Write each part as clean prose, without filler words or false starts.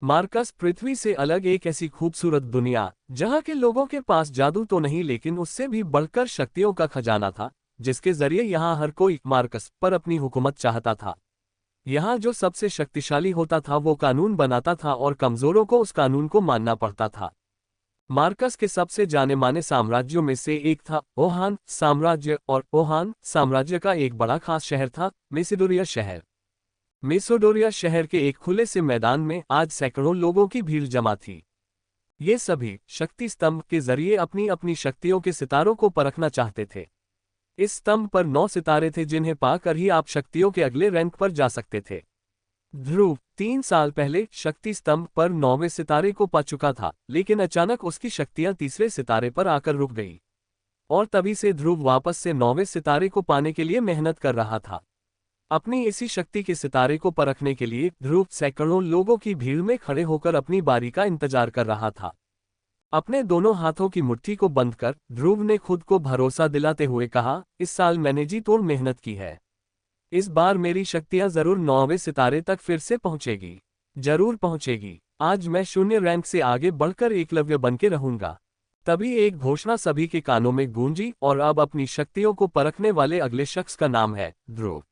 Marcus पृथ्वी से अलग एक ऐसी खूबसूरत दुनिया, जहां के लोगों के पास जादू तो नहीं लेकिन उससे भी बढ़कर शक्तियों का खजाना था, जिसके जरिए यहां हर कोई मार्कस पर अपनी हुकूमत चाहता था। यहाँ जो सबसे शक्तिशाली होता था वो कानून बनाता था और कमजोरों को उस कानून को मानना पड़ता था। मार्कस के सबसे जाने माने साम्राज्यों में से एक था ओहान साम्राज्य, और ओहान साम्राज्य का एक बड़ा खास शहर था मेसिडोरिया शहर। मेसोडोरिया शहर के एक खुले से मैदान में आज सैकड़ों लोगों की भीड़ जमा थी। ये सभी शक्ति स्तंभ के जरिए अपनी अपनी शक्तियों के सितारों को परखना चाहते थे। इस स्तंभ पर 9 सितारे थे जिन्हें पाकर ही आप शक्तियों के अगले रैंक पर जा सकते थे। ध्रुव 3 साल पहले शक्ति स्तंभ पर 9वें सितारे को पा चुका था, लेकिन अचानक उसकी शक्तियां तीसरे सितारे पर आकर रुक गई। और तभी से ध्रुव वापस से 9वें सितारे को पाने के लिए मेहनत कर रहा था। अपनी इसी शक्ति के सितारे को परखने के लिए ध्रुव सैकड़ों लोगों की भीड़ में खड़े होकर अपनी बारी का इंतजार कर रहा था। अपने दोनों हाथों की मुट्ठी को बंद कर ध्रुव ने खुद को भरोसा दिलाते हुए कहा, इस साल मैंने जी तोड़ मेहनत की है। इस बार मेरी शक्तियां जरूर 9वें सितारे तक फिर से पहुंचेगी, जरूर पहुंचेगी। आज मैं शून्य रैंक से आगे बढ़कर एकलव्य बनके रहूंगा। तभी एक घोषणा सभी के कानों में गूंजी, और अब अपनी शक्तियों को परखने वाले अगले शख्स का नाम है ध्रुव।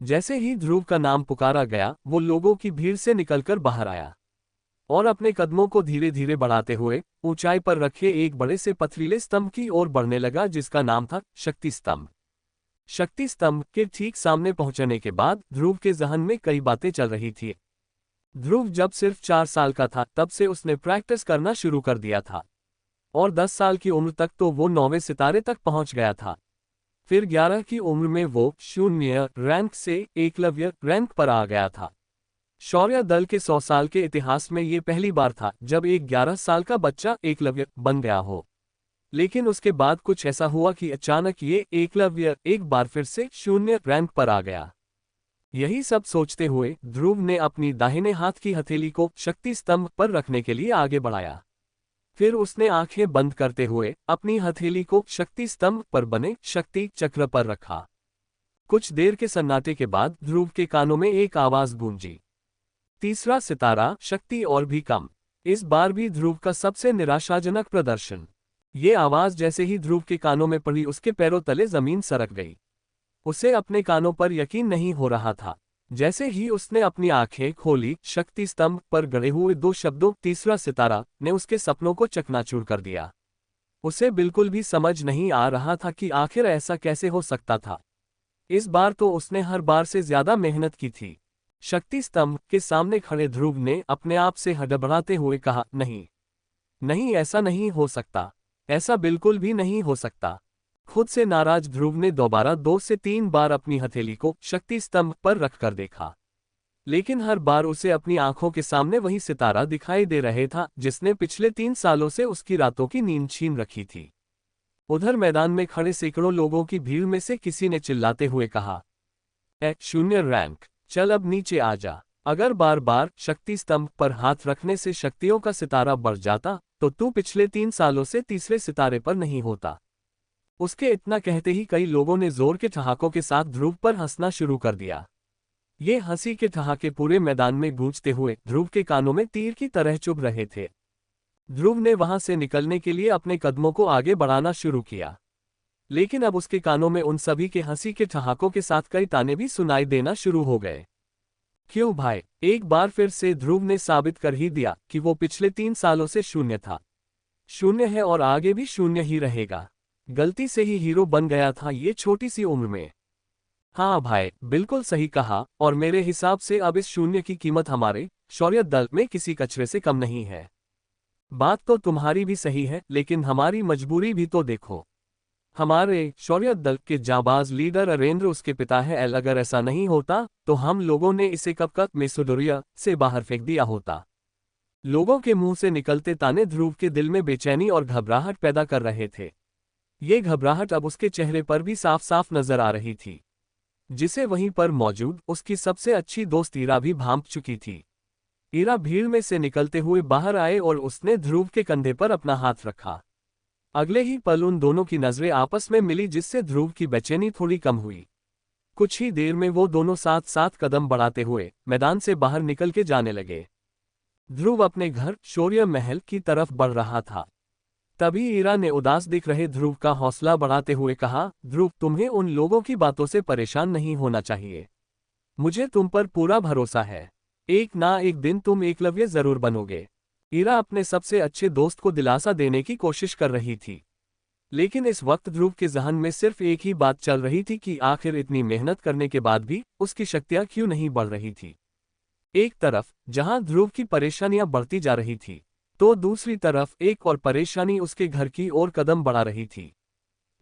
जैसे ही ध्रुव का नाम पुकारा गया, वो लोगों की भीड़ से निकलकर बाहर आया और अपने कदमों को धीरे धीरे बढ़ाते हुए ऊंचाई पर रखे एक बड़े से पथरीले स्तंभ की ओर बढ़ने लगा, जिसका नाम था शक्ति स्तंभ। शक्ति स्तंभ के ठीक सामने पहुंचने के बाद ध्रुव के जहन में कई बातें चल रही थी। ध्रुव जब सिर्फ 4 साल का था तब से उसने प्रैक्टिस करना शुरू कर दिया था, और 10 साल की उम्र तक तो वो 9वें सितारे तक पहुंच गया था। फिर 11 की उम्र में वो शून्य रैंक से एकलव्य रैंक पर आ गया था। शौर्य दल के 100 साल के इतिहास में ये पहली बार था जब एक 11 साल का बच्चा एकलव्य बन गया हो। लेकिन उसके बाद कुछ ऐसा हुआ कि अचानक ये एकलव्य एक बार फिर से शून्य रैंक पर आ गया। यही सब सोचते हुए ध्रुव ने अपनी दाहिने हाथ की हथेली को शक्ति स्तंभ पर रखने के लिए आगे बढ़ाया। फिर उसने आंखें बंद करते हुए अपनी हथेली को शक्ति स्तंभ पर बने शक्ति चक्र पर रखा। कुछ देर के सन्नाटे के बाद ध्रुव के कानों में एक आवाज गूंजी, तीसरा सितारा शक्ति और भी कम। इस बार भी ध्रुव का सबसे निराशाजनक प्रदर्शन। ये आवाज जैसे ही ध्रुव के कानों में पड़ी, उसके पैरों तले जमीन सरक गई। उसे अपने कानों पर यकीन नहीं हो रहा था। जैसे ही उसने अपनी आंखें खोली, शक्ति स्तंभ पर गड़े हुए 2 शब्दों तीसरा सितारा ने उसके सपनों को चकनाचूर कर दिया। उसे बिल्कुल भी समझ नहीं आ रहा था कि आखिर ऐसा कैसे हो सकता था। इस बार तो उसने हर बार से ज्यादा मेहनत की थी। शक्ति स्तंभ के सामने खड़े ध्रुव ने अपने आप से हड़बड़ाते हुए कहा, नहीं नहीं, ऐसा नहीं हो सकता, ऐसा बिल्कुल भी नहीं हो सकता। खुद से नाराज ध्रुव ने दोबारा 2 से 3 बार अपनी हथेली को शक्ति स्तंभ पर रखकर देखा, लेकिन हर बार उसे अपनी आंखों के सामने वही सितारा दिखाई दे रहे था जिसने पिछले 3 सालों से उसकी रातों की नींद छीन रखी थी। उधर मैदान में खड़े सैकड़ों लोगों की भीड़ में से किसी ने चिल्लाते हुए कहा, शून्य रैंक, चल अब नीचे आ जा। अगर बार बार शक्ति स्तंभ पर हाथ रखने से शक्तियों का सितारा बढ़ जाता तो तू पिछले 3 सालों से तीसरे सितारे पर नहीं होता। उसके इतना कहते ही कई लोगों ने जोर के ठहाकों के साथ ध्रुव पर हंसना शुरू कर दिया। ये हंसी के ठहाके पूरे मैदान में गूंजते हुए ध्रुव के कानों में तीर की तरह चुभ रहे थे। ध्रुव ने वहां से निकलने के लिए अपने कदमों को आगे बढ़ाना शुरू किया, लेकिन अब उसके कानों में उन सभी के हंसी के ठहाकों के साथ कई ताने भी सुनाई देना शुरू हो गए। क्यों भाई, एक बार फिर से ध्रुव ने साबित कर ही दिया कि वो पिछले 3 सालों से शून्य था, शून्य है और आगे भी शून्य ही रहेगा। गलती से ही हीरो बन गया था ये छोटी सी उम्र में। हाँ भाई, बिल्कुल सही कहा, और मेरे हिसाब से अब इस शून्य की कीमत हमारे शौर्य दल में किसी कचरे से कम नहीं है। बात तो तुम्हारी भी सही है, लेकिन हमारी मजबूरी भी तो देखो। हमारे शौर्य दल के जाबाज लीडर अरेंद्र उसके पिता है एल, अगर ऐसा नहीं होता तो हम लोगों ने इसे कब कब मेसोडोरिया से बाहर फेंक दिया होता। लोगों के मुंह से निकलते ताने ध्रुव के दिल में बेचैनी और घबराहट पैदा कर रहे थे। ये घबराहट अब उसके चेहरे पर भी साफ साफ नजर आ रही थी, जिसे वहीं पर मौजूद उसकी सबसे अच्छी दोस्त ईरा भी भांप चुकी थी। ईरा भीड़ में से निकलते हुए बाहर आए और उसने ध्रुव के कंधे पर अपना हाथ रखा। अगले ही पल उन दोनों की नजरें आपस में मिली, जिससे ध्रुव की बेचैनी थोड़ी कम हुई। कुछ ही देर में वो दोनों साथ साथ कदम बढ़ाते हुए मैदान से बाहर निकल के जाने लगे। ध्रुव अपने घर शौर्य महल की तरफ बढ़ रहा था। तभी ईरा ने उदास दिख रहे ध्रुव का हौसला बढ़ाते हुए कहा, ध्रुव, तुम्हें उन लोगों की बातों से परेशान नहीं होना चाहिए। मुझे तुम पर पूरा भरोसा है। एक ना एक दिन तुम एकलव्य जरूर बनोगे। ईरा अपने सबसे अच्छे दोस्त को दिलासा देने की कोशिश कर रही थी। लेकिन इस वक्त ध्रुव के जहन में सिर्फ एक ही बात चल रही थी कि आखिर इतनी मेहनत करने के बाद भी उसकी शक्तियां क्यों नहीं बढ़ रही थी। एक तरफ जहां ध्रुव की परेशानियां बढ़ती जा रही थी, तो दूसरी तरफ एक और परेशानी उसके घर की ओर कदम बढ़ा रही थी।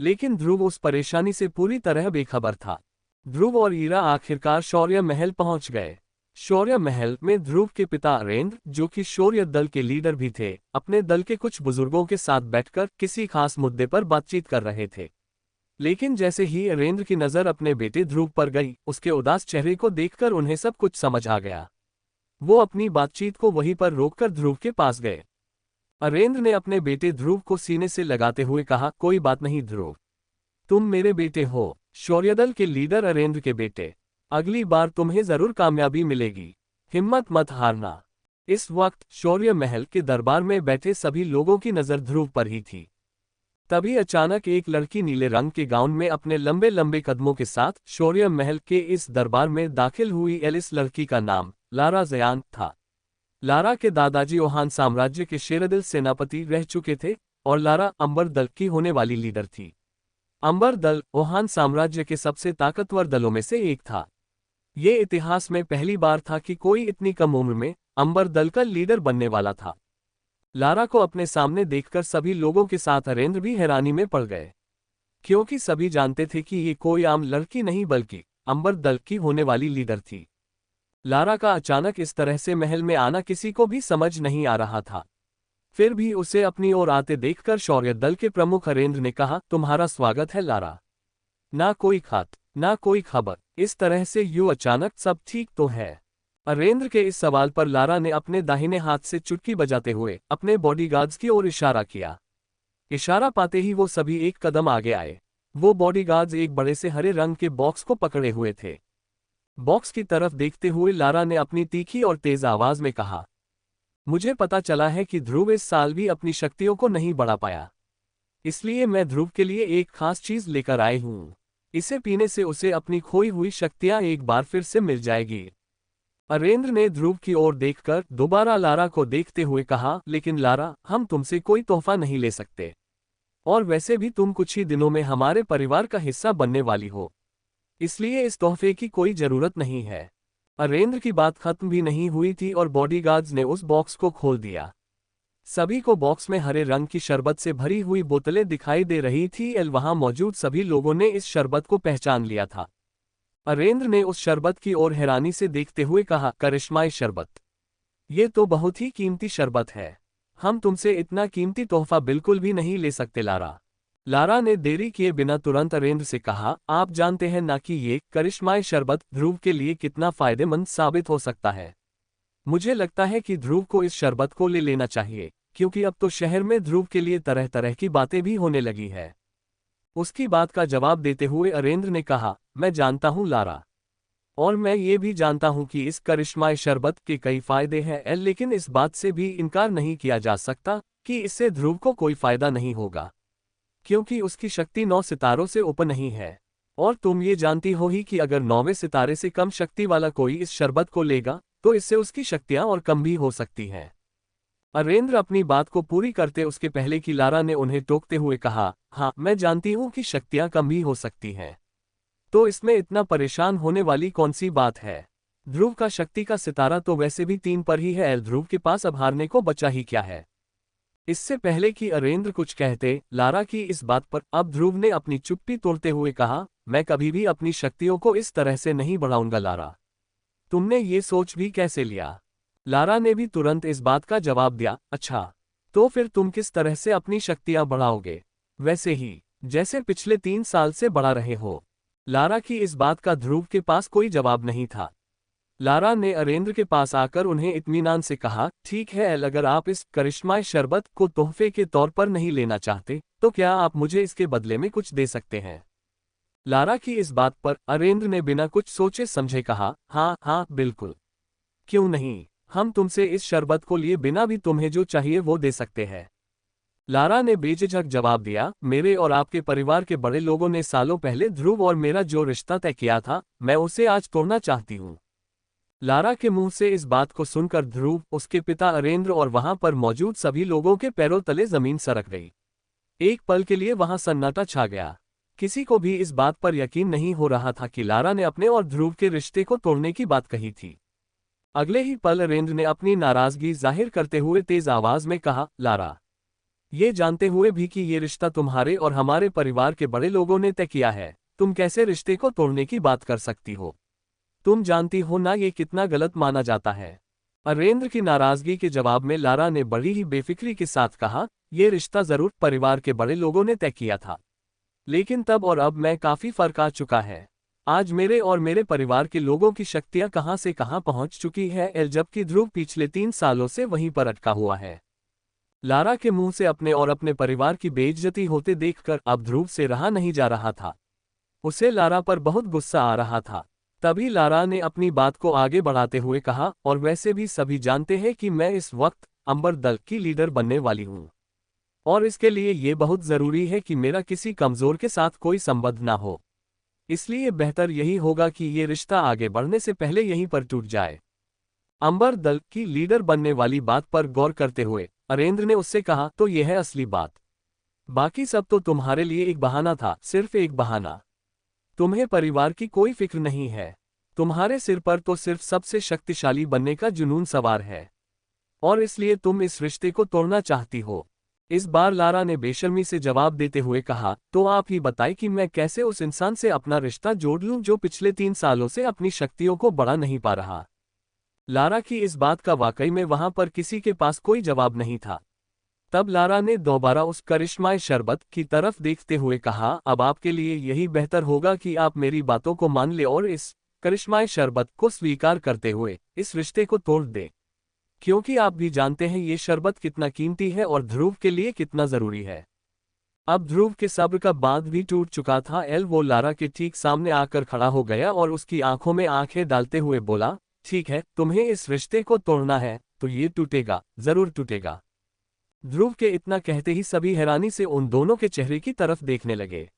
लेकिन ध्रुव उस परेशानी से पूरी तरह बेखबर था। ध्रुव और ईरा आखिरकार शौर्य महल पहुंच गए। शौर्य महल में ध्रुव के पिता अरेंद्र, जो कि शौर्य दल के लीडर भी थे, अपने दल के कुछ बुजुर्गों के साथ बैठकर किसी खास मुद्दे पर बातचीत कर रहे थे। लेकिन जैसे ही अरेंद्र की नजर अपने बेटे ध्रुव पर गई, उसके उदास चेहरे को देखकर उन्हें सब कुछ समझ आ गया। वो अपनी बातचीत को वहीं पर रोककर ध्रुव के पास गए। अरेंद्र ने अपने बेटे ध्रुव को सीने से लगाते हुए कहा, कोई बात नहीं ध्रुव, तुम मेरे बेटे हो, शौर्यदल के लीडर अरेंद्र के बेटे। अगली बार तुम्हें जरूर कामयाबी मिलेगी, हिम्मत मत हारना। इस वक्त शौर्य महल के दरबार में बैठे सभी लोगों की नजर ध्रुव पर ही थी। तभी अचानक एक लड़की नीले रंग के गाउन में अपने लंबे लंबे कदमों के साथ शौर्य महल के इस दरबार में दाखिल हुई। इस लड़की का नाम लारा जयान था। लारा के दादाजी ओहान साम्राज्य के शेरदिल सेनापति रह चुके थे और लारा अंबर दल की होने वाली लीडर थी। अंबर दल ओहान साम्राज्य के सबसे ताकतवर दलों में से एक था। ये इतिहास में पहली बार था कि कोई इतनी कम उम्र में अंबर दल का लीडर बनने वाला था। लारा को अपने सामने देखकर सभी लोगों के साथ अरेंद्र भी हैरानी में पड़ गए, क्योंकि सभी जानते थे कि ये कोई आम लड़की नहीं बल्कि अंबर दल की होने वाली लीडर थी। लारा का अचानक इस तरह से महल में आना किसी को भी समझ नहीं आ रहा था। फिर भी उसे अपनी ओर आते देखकर शौर्य दल के प्रमुख अरेंद्र ने कहा, तुम्हारा स्वागत है लारा। ना कोई खत, ना कोई खबर, इस तरह से यूं अचानक सब ठीक तो है? अरेंद्र के इस सवाल पर लारा ने अपने दाहिने हाथ से चुटकी बजाते हुए अपने बॉडीगार्ड्स की ओर इशारा किया। इशारा पाते ही वो सभी एक कदम आगे आए। वो बॉडीगार्ड्स एक बड़े से हरे रंग के बॉक्स को पकड़े हुए थे। बॉक्स की तरफ देखते हुए लारा ने अपनी तीखी और तेज आवाज में कहा, मुझे पता चला है कि ध्रुव इस साल भी अपनी शक्तियों को नहीं बढ़ा पाया, इसलिए मैं ध्रुव के लिए एक खास चीज लेकर आई हूं। इसे पीने से उसे अपनी खोई हुई शक्तियां एक बार फिर से मिल जाएगी। अरेंद्र ने ध्रुव की ओर देखकर दोबारा लारा को देखते हुए कहा, लेकिन लारा, हम तुमसे कोई तोहफा नहीं ले सकते, और वैसे भी तुम कुछ ही दिनों में हमारे परिवार का हिस्सा बनने वाली हो, इसलिए इस तोहफे की कोई जरूरत नहीं है। अरेंद्र की बात खत्म भी नहीं हुई थी और बॉडीगार्ड्स ने उस बॉक्स को खोल दिया। सभी को बॉक्स में हरे रंग की शरबत से भरी हुई बोतलें दिखाई दे रही थी। वहां मौजूद सभी लोगों ने इस शरबत को पहचान लिया था। अरेंद्र ने उस शरबत की ओर हैरानी से देखते हुए कहा, करिश्माई शरबत, ये तो बहुत ही कीमती शरबत है। हम तुमसे इतना कीमती तोहफा बिल्कुल भी नहीं ले सकते लारा। लारा ने देरी किए बिना तुरंत अरेंद्र से कहा, आप जानते हैं ना कि ये करिश्माई शरबत ध्रुव के लिए कितना फायदेमंद साबित हो सकता है। मुझे लगता है कि ध्रुव को इस शरबत को ले लेना चाहिए, क्योंकि अब तो शहर में ध्रुव के लिए तरह तरह की बातें भी होने लगी है। उसकी बात का जवाब देते हुए अरेंद्र ने कहा, मैं जानता हूं लारा, और मैं ये भी जानता हूं कि इस करिश्माई शरबत के कई फायदे हैं, लेकिन इस बात से भी इनकार नहीं किया जा सकता कि इससे ध्रुव को कोई फायदा नहीं होगा, क्योंकि उसकी शक्ति 9 सितारों से ऊपर नहीं है। और तुम ये जानती हो ही कि अगर 9वें सितारे से कम शक्ति वाला कोई इस शरबत को लेगा तो इससे उसकी शक्तियां और कम भी हो सकती हैं। अरेंद्र अपनी बात को पूरी करते उसके पहले कि लारा ने उन्हें टोकते हुए कहा, हाँ, मैं जानती हूं कि शक्तियां कम भी हो सकती हैं, तो इसमें इतना परेशान होने वाली कौन सी बात है? ध्रुव का शक्ति का सितारा तो वैसे भी 3 पर ही है, ध्रुव के पास अब हारने को बचा ही क्या है? इससे पहले कि अरेंद्र कुछ कहते, लारा की इस बात पर अब ध्रुव ने अपनी चुप्पी तोड़ते हुए कहा, मैं कभी भी अपनी शक्तियों को इस तरह से नहीं बढ़ाऊंगा लारा। तुमने ये सोच भी कैसे लिया? लारा ने भी तुरंत इस बात का जवाब दिया, अच्छा, तो फिर तुम किस तरह से अपनी शक्तियां बढ़ाओगे? वैसे ही जैसे पिछले 3 साल से बढ़ा रहे हो। लारा की इस बात का ध्रुव के पास कोई जवाब नहीं था। लारा ने अरेंद्र के पास आकर उन्हें इत्मीनान से कहा, ठीक है, अगर आप इस करिश्माई शरबत को तोहफे के तौर पर नहीं लेना चाहते, तो क्या आप मुझे इसके बदले में कुछ दे सकते हैं? लारा की इस बात पर अरेंद्र ने बिना कुछ सोचे समझे कहा, हाँ हाँ बिल्कुल, क्यों नहीं, हम तुमसे इस शरबत को लिए बिना भी तुम्हें जो चाहिए वो दे सकते हैं। लारा ने बेझिझक जवाब दिया, मेरे और आपके परिवार के बड़े लोगों ने सालों पहले ध्रुव और मेरा जो रिश्ता तय किया था, मैं उसे आज तोड़ना चाहती हूँ। लारा के मुंह से इस बात को सुनकर ध्रुव, उसके पिता अरेंद्र और वहां पर मौजूद सभी लोगों के पैरों तले जमीन सरक गई। एक पल के लिए वहां सन्नाटा छा गया। किसी को भी इस बात पर यकीन नहीं हो रहा था कि लारा ने अपने और ध्रुव के रिश्ते को तोड़ने की बात कही थी। अगले ही पल अरेंद्र ने अपनी नाराजगी जाहिर करते हुए तेज आवाज में कहा, लारा, ये जानते हुए भी कि ये रिश्ता तुम्हारे और हमारे परिवार के बड़े लोगों ने तय किया है, तुम कैसे रिश्ते को तोड़ने की बात कर सकती हो? तुम जानती हो ना ये कितना गलत माना जाता है। अरेंद्र की नाराजगी के जवाब में लारा ने बड़ी ही बेफिक्री के साथ कहा, यह रिश्ता जरूर परिवार के बड़े लोगों ने तय किया था, लेकिन तब और अब में काफी फर्क आ चुका है। आज मेरे और मेरे परिवार के लोगों की शक्तियां कहां से कहां पहुंच चुकी है, जबकि ध्रुव पिछले 3 सालों से वहीं पर अटका हुआ है। लारा के मुंह से अपने और अपने परिवार की बेइज्जती होते देखकर अब ध्रुव से रहा नहीं जा रहा था। उसे लारा पर बहुत गुस्सा आ रहा था। तभी लारा ने अपनी बात को आगे बढ़ाते हुए कहा, और वैसे भी सभी जानते हैं कि मैं इस वक्त अंबर दल की लीडर बनने वाली हूं, और इसके लिए ये बहुत जरूरी है कि मेरा किसी कमजोर के साथ कोई संबंध ना हो। इसलिए बेहतर यही होगा कि ये रिश्ता आगे बढ़ने से पहले यहीं पर टूट जाए। अंबर दल की लीडर बनने वाली बात पर गौर करते हुए अरेंद्र ने उससे कहा, तो यह है असली बात। बाकी सब तो तुम्हारे लिए एक बहाना था, सिर्फ एक बहाना। तुम्हें परिवार की कोई फिक्र नहीं है। तुम्हारे सिर पर तो सिर्फ सबसे शक्तिशाली बनने का जुनून सवार है, और इसलिए तुम इस रिश्ते को तोड़ना चाहती हो। इस बार लारा ने बेशर्मी से जवाब देते हुए कहा, तो आप ही बताएं कि मैं कैसे उस इंसान से अपना रिश्ता जोड़ लूं जो पिछले 3 सालों से अपनी शक्तियों को बढ़ा नहीं पा रहा। लारा की इस बात का वाकई में वहां पर किसी के पास कोई जवाब नहीं था। तब लारा ने दोबारा उस करिश्माई शरबत की तरफ देखते हुए कहा, अब आपके लिए यही बेहतर होगा कि आप मेरी बातों को मान ले और इस करिश्माई शरबत को स्वीकार करते हुए इस रिश्ते को तोड़ दे, क्योंकि आप भी जानते हैं ये शरबत कितना कीमती है और ध्रुव के लिए कितना जरूरी है। अब ध्रुव के सब्र का बांध भी टूट चुका था। वो लारा के ठीक सामने आकर खड़ा हो गया और उसकी आंखों में आंखें डालते हुए बोला, ठीक है, तुम्हें इस रिश्ते को तोड़ना है तो ये टूटेगा, जरूर टूटेगा। ध्रुव के इतना कहते ही सभी हैरानी से उन दोनों के चेहरे की तरफ देखने लगे।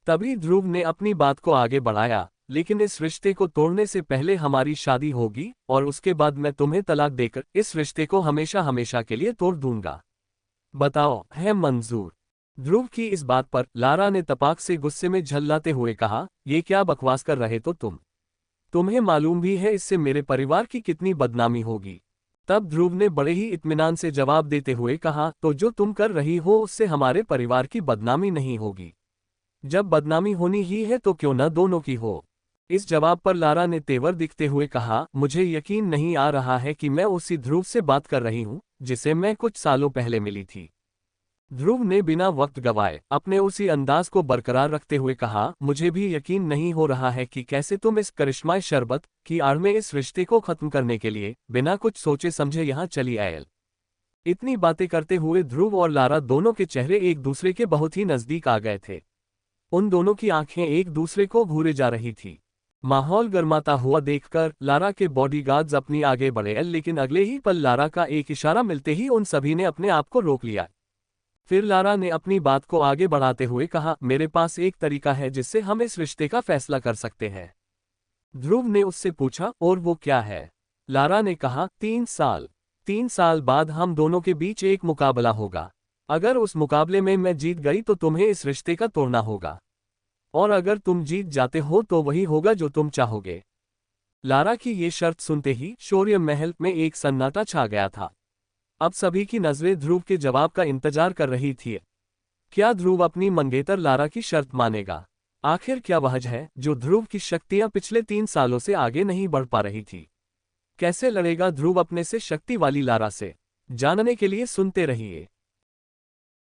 तभी ध्रुव ने अपनी बात को आगे बढ़ाया, लेकिन इस रिश्ते को तोड़ने से पहले हमारी शादी होगी और उसके बाद मैं तुम्हें तलाक देकर इस रिश्ते को हमेशा हमेशा के लिए तोड़ दूंगा। बताओ, है मंजूर? ध्रुव की इस बात पर लारा ने तपाक से गुस्से में झल्लाते हुए कहा, ये क्या बकवास कर रहे तो तुम्हें मालूम भी है इससे मेरे परिवार की कितनी बदनामी होगी। तब ध्रुव ने बड़े ही इत्मीनान से जवाब देते हुए कहा, तो जो तुम कर रही हो उससे हमारे परिवार की बदनामी नहीं होगी। जब बदनामी होनी ही है तो क्यों न दोनों की हो। इस जवाब पर लारा ने तेवर दिखते हुए कहा, मुझे यकीन नहीं आ रहा है कि मैं उसी ध्रुव से बात कर रही हूं जिसे मैं कुछ सालों पहले मिली थी। ध्रुव ने बिना वक्त गवाए अपने उसी अंदाज को बरकरार रखते हुए कहा, मुझे भी यकीन नहीं हो रहा है कि कैसे तुम इस करिश्माई शरबत की आड़ में इस रिश्ते को खत्म करने के लिए बिना कुछ सोचे समझे यहाँ चली आए। इतनी बातें करते हुए ध्रुव और लारा दोनों के चेहरे एक दूसरे के बहुत ही नजदीक आ गए थे। उन दोनों की आंखें एक दूसरे को घूरे जा रही थी। माहौल गर्माता हुआ देखकर लारा के बॉडीगार्ड्स अपनी आगे बढ़े, लेकिन अगले ही पल लारा का एक इशारा मिलते ही उन सभी ने अपने आप को रोक लिया। फिर लारा ने अपनी बात को आगे बढ़ाते हुए कहा, मेरे पास एक तरीका है जिससे हम इस रिश्ते का फैसला कर सकते हैं। ध्रुव ने उससे पूछा, और वो क्या है? लारा ने कहा, 3 साल बाद हम दोनों के बीच एक मुकाबला होगा। अगर उस मुकाबले में मैं जीत गई तो तुम्हें इस रिश्ते का तोड़ना होगा, और अगर तुम जीत जाते हो तो वही होगा जो तुम चाहोगे। लारा की ये शर्त सुनते ही शौर्य महल में एक सन्नाटा छा गया था। अब सभी की नजरें ध्रुव के जवाब का इंतजार कर रही थी। क्या ध्रुव अपनी मंगेतर लारा की शर्त मानेगा? आखिर क्या वजह है जो ध्रुव की शक्तियां पिछले 3 सालों से आगे नहीं बढ़ पा रही थी? कैसे लड़ेगा ध्रुव अपने से शक्ति वाली लारा से? जानने के लिए सुनते रहिए।